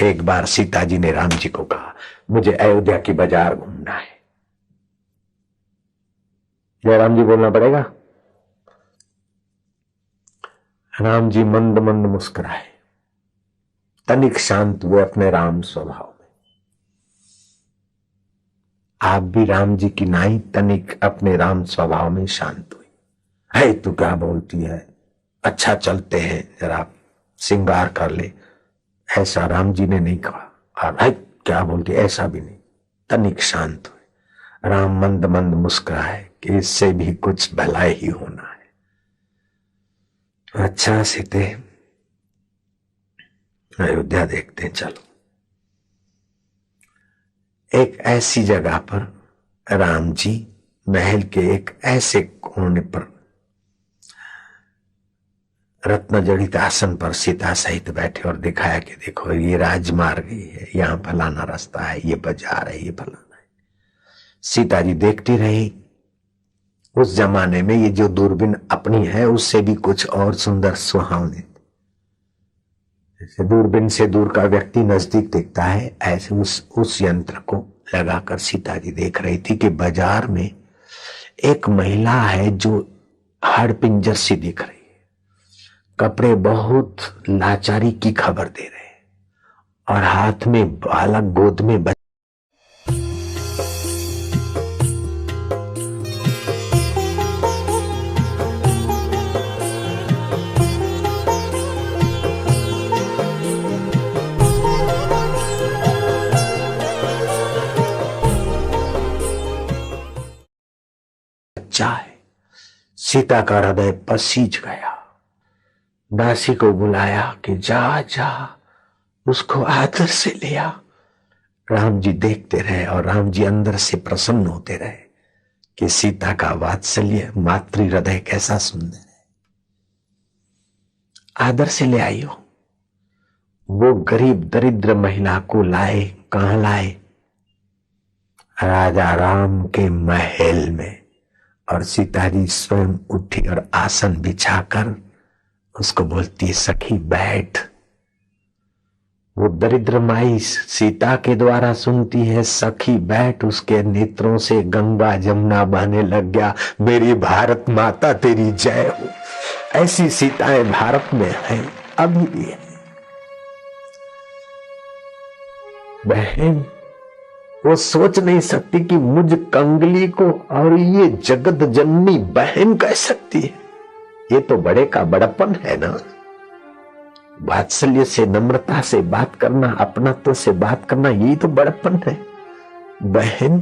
एक बार सीता जी ने राम जी को कहा, मुझे अयोध्या की बाजार घूमना है। जयराम जी बोलना पड़ेगा। राम जी मंद मंद मुस्कुराए, तनिक शांत हुए अपने राम स्वभाव में। आप भी राम जी की नाई तनिक अपने राम स्वभाव में शांत हुई। है तू क्या बोलती है, अच्छा चलते हैं, जरा श्रृंगार कर ले, ऐसा राम जी ने नहीं कहा। और है क्या बोलती, ऐसा भी नहीं, तनिक शांत हुए। राम मंद मंद मुस्कुराए कि इससे भी कुछ भलाई ही होना है। अच्छा सीते, अयोध्या देखते हैं, चलो। एक ऐसी जगह पर राम जी महल के एक ऐसे कोने पर रत्न जड़ित आसन पर सीता सहित बैठे और दिखाया कि देखो ये राजमार्ग ही है, यहाँ फलाना रास्ता है, ये बाजार है, ये फलाना है। सीता जी देखती रही। उस जमाने में ये जो दूरबीन अपनी है उससे भी कुछ और सुंदर सुहावने, जैसे दूरबीन से दूर का व्यक्ति नजदीक दिखता है, ऐसे उस यंत्र को लगाकर सीता जी देख रही थी कि बाजार में एक महिला है जो हाड़पिंजर सी दिख रही है, कपड़े बहुत लाचारी की खबर दे रहे हैं और हाथ में बालक गोद में बच्चा है। सीता का हृदय पसीज गया। दासी को बुलाया कि जा जा उसको आदर से ले आ। राम जी देखते रहे और राम जी अंदर से प्रसन्न होते रहे कि सीता का वात्सल्य, मातृ हृदय कैसा सुंदर है। आदर से ले आई हो। वो गरीब दरिद्र महिला को लाए, कहां लाए? राजा राम के महल में। और सीता जी स्वयं उठी और आसन बिछाकर उसको बोलती है, सखी बैठ। वो दरिद्र माई सीता के द्वारा सुनती है, सखी बैठ। उसके नेत्रों से गंगा जमुना बहने लग गया। मेरी भारत माता तेरी जय हो। ऐसी सीताएं भारत में है, अभी भी है। बहन वो सोच नहीं सकती कि मुझ कंगली को और ये जगत जननी बहन कह सकती है। ये तो बड़े का बड़प्पन है ना। वात्सल्य से, नम्रता से बात करना, अपनात्व से बात करना, यही तो बड़प्पन है। बहन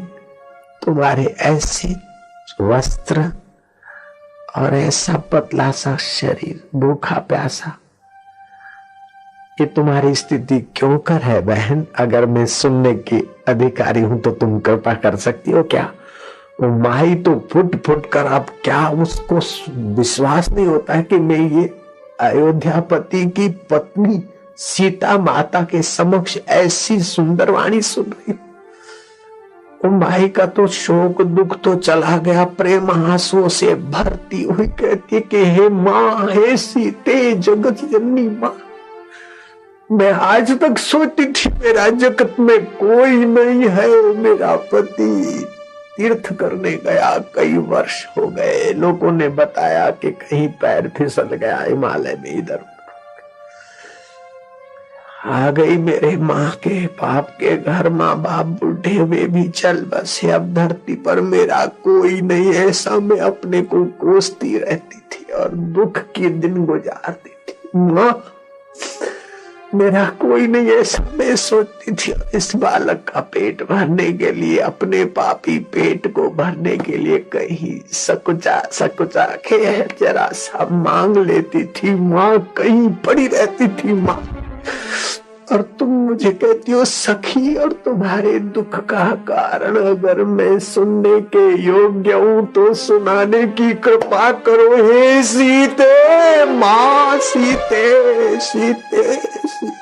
तुम्हारे ऐसे वस्त्र और ऐसा पतला सा शरीर, भूखा प्यासा, ये तुम्हारी स्थिति क्यों कर है बहन? अगर मैं सुनने की अधिकारी हूं तो तुम कृपा कर सकती हो क्या? वो माई तो फुट फुट कर, अब क्या उसको विश्वास नहीं होता है कि मैं ये अयोध्यापति की पत्नी सीता माता के समक्ष ऐसी सुंदर वाणी सुन रही हूं। वो माई का तो शोक दुख तो चला गया, प्रेम आंसुओं से भरती हुई कहती कि हे माँ, हे सीते, जगत जननी माँ, मैं आज तक सोचती थी मेरा जगत में कोई नहीं है। मेरा पति तीर्थ करने गया, कई वर्ष हो गए। लोगों ने बताया कि कहीं पैर फिसल गया हिमालय में, इधर आ गई मेरे माँ के पाप के घर। माँ बाप बूढ़े हुए भी चल बसे, अब धरती पर मेरा कोई नहीं। ऐसा मैं अपने को कोसती रहती थी और दुख के दिन गुजारती थी। माँ मेरा कोई नहीं, ऐसा मैं सोचती थी। इस बालक का पेट भरने के लिए, अपने पापी पेट को भरने के लिए कहीं सकुचा सकुचा के जरा सा मांग लेती थी। माँ कहीं पड़ी रहती थी माँ, और तुम मुझे कहती हो सखी। और तुम्हारे दुख का कारण अगर मैं सुनने के योग्य हूं तो सुनाने की कृपा करो। हे सीते माँ, सीते सीते सीते,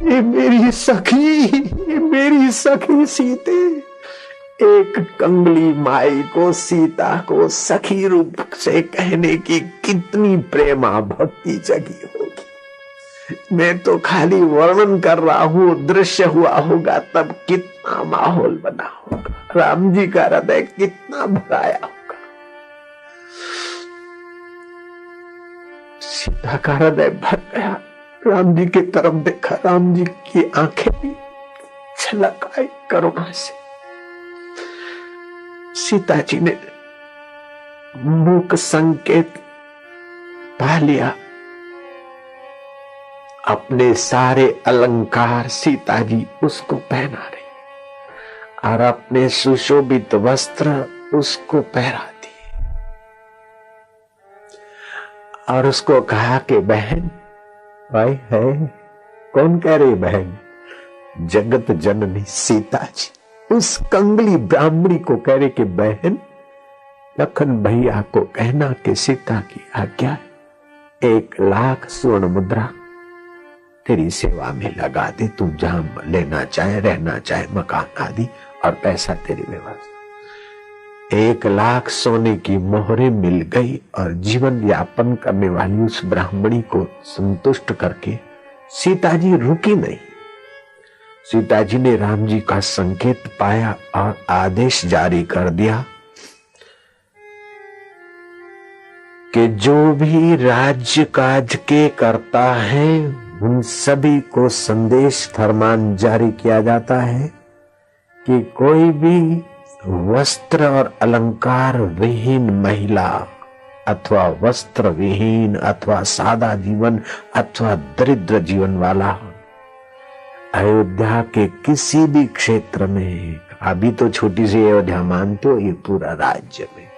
ये मेरी सखी, ये मेरी सखी सीते। एक कंगली माई को सीता को सखी रूप से कहने की कितनी प्रेमा भक्ति जगी होगी। मैं तो खाली वर्णन कर रहा हूं, दृश्य हुआ होगा तब कितना माहौल बना होगा, राम जी का हृदय कितना भराया होगा। सीता का हृदय भर गया, राम जी की तरफ देखा, राम जी की आंखें भी छलक आई करुणा से। सीता जी ने मूक संकेत पा लिया, अपने सारे अलंकार सीता जी उसको पहना रही और अपने सुशोभित वस्त्र उसको पहरा दिए और उसको कहा कि बहन, भाई है कौन कह रही बहन? जगत जननी सीता जी उस कंगली ब्राह्मणी को कह रहे कि बहन, लखन भैया को कहना कि सीता की आज्ञा है, 1,00,000 स्वर्ण मुद्रा तेरी सेवा में लगा दे, तू जहां लेना चाहे, रहना चाहे, मकान आदि और पैसा तेरी व्यवस्था। 1,00,000 सोने की मोहरें मिल गई और जीवन यापन करने वाली उस ब्राह्मणी को संतुष्ट करके सीता जी रुकी नहीं। सीता जी ने राम जी का संकेत पाया और आदेश जारी कर दिया कि जो भी राज्य काज के करता है उन सभी को संदेश फरमान जारी किया जाता है कि कोई भी वस्त्र और अलंकार विहीन महिला अथवा वस्त्र विहीन अथवा सादा जीवन अथवा दरिद्र जीवन वाला अयोध्या के किसी भी क्षेत्र में, अभी तो छोटी सी अयोध्या मानते हो, ये पूरा राज्य में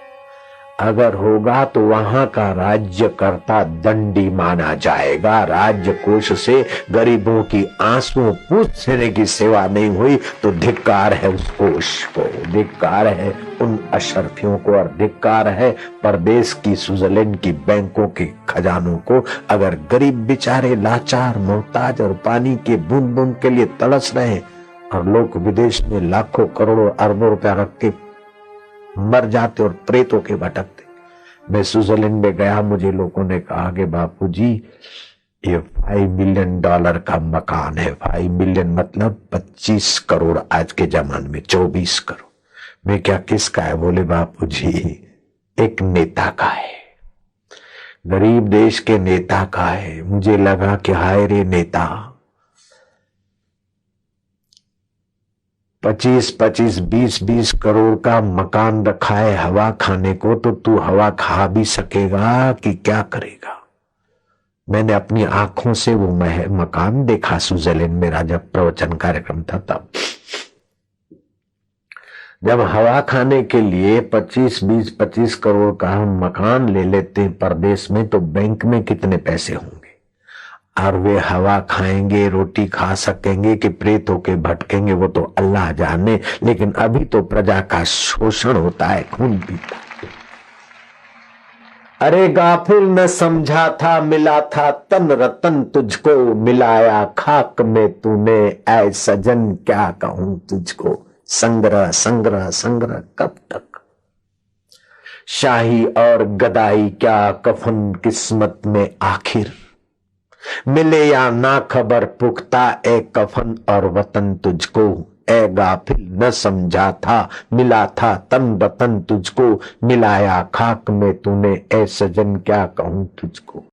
अगर होगा तो वहां का राज्यकर्ता दंडी माना जाएगा। राज्य कोष से गरीबों की आंसुओं पूछने की सेवा नहीं हुई तो धिक्कार है उस कोष को, धिक्कार है उन अशरफियों को और धिक्कार है परदेश की स्विट्जरलैंड की बैंकों के खजानों को। अगर गरीब बेचारे लाचार मोहताज और पानी के बूंद बूंद के लिए तड़स रहे और लोग विदेश में लाखों करोड़ों अरबों रुपया रख के मर जाते और प्रेतों के भटकते। मैं स्विट्जरलैंड में गया, मुझे लोगों ने कहा कि बापूजी ये $5 मिलियन का मकान है। 5 मिलियन मतलब 25 करोड़, आज के जमाने में 24 करोड़। मैं क्या किसका है? बोले बापूजी एक नेता का है, गरीब देश के नेता का है। मुझे लगा कि हाय रे नेता, 25-25, 20-20 करोड़ का मकान रखा है हवा खाने को, तो तू हवा खा भी सकेगा कि क्या करेगा? मैंने अपनी आंखों से वो मकान देखा स्विट्जरलैंड। मेरा जब प्रवचन कार्यक्रम था तब, जब हवा खाने के लिए 25-20-25 करोड़ का हम मकान ले लेते हैं परदेश में, तो बैंक में कितने पैसे होंगे? और वे हवा खाएंगे, रोटी खा सकेंगे कि प्रेत होके भटकेंगे, वो तो अल्लाह जाने। लेकिन अभी तो प्रजा का शोषण होता है, खून पीता। अरे गाफिल न समझा था, मिला था तन रतन तुझको, मिलाया खाक में तूने, ऐ सजन क्या कहूं तुझको। संग्रह संग्रह संग्रह कब तक? शाही और गदाई क्या कफन किस्मत में आखिर, मिले या ना खबर पुख्ता ए कफन और वतन तुझको। ए गाफिल न समझा था, मिला था तन वतन तुझको, मिलाया खाक में तूने, ए सजन क्या कहूं तुझको।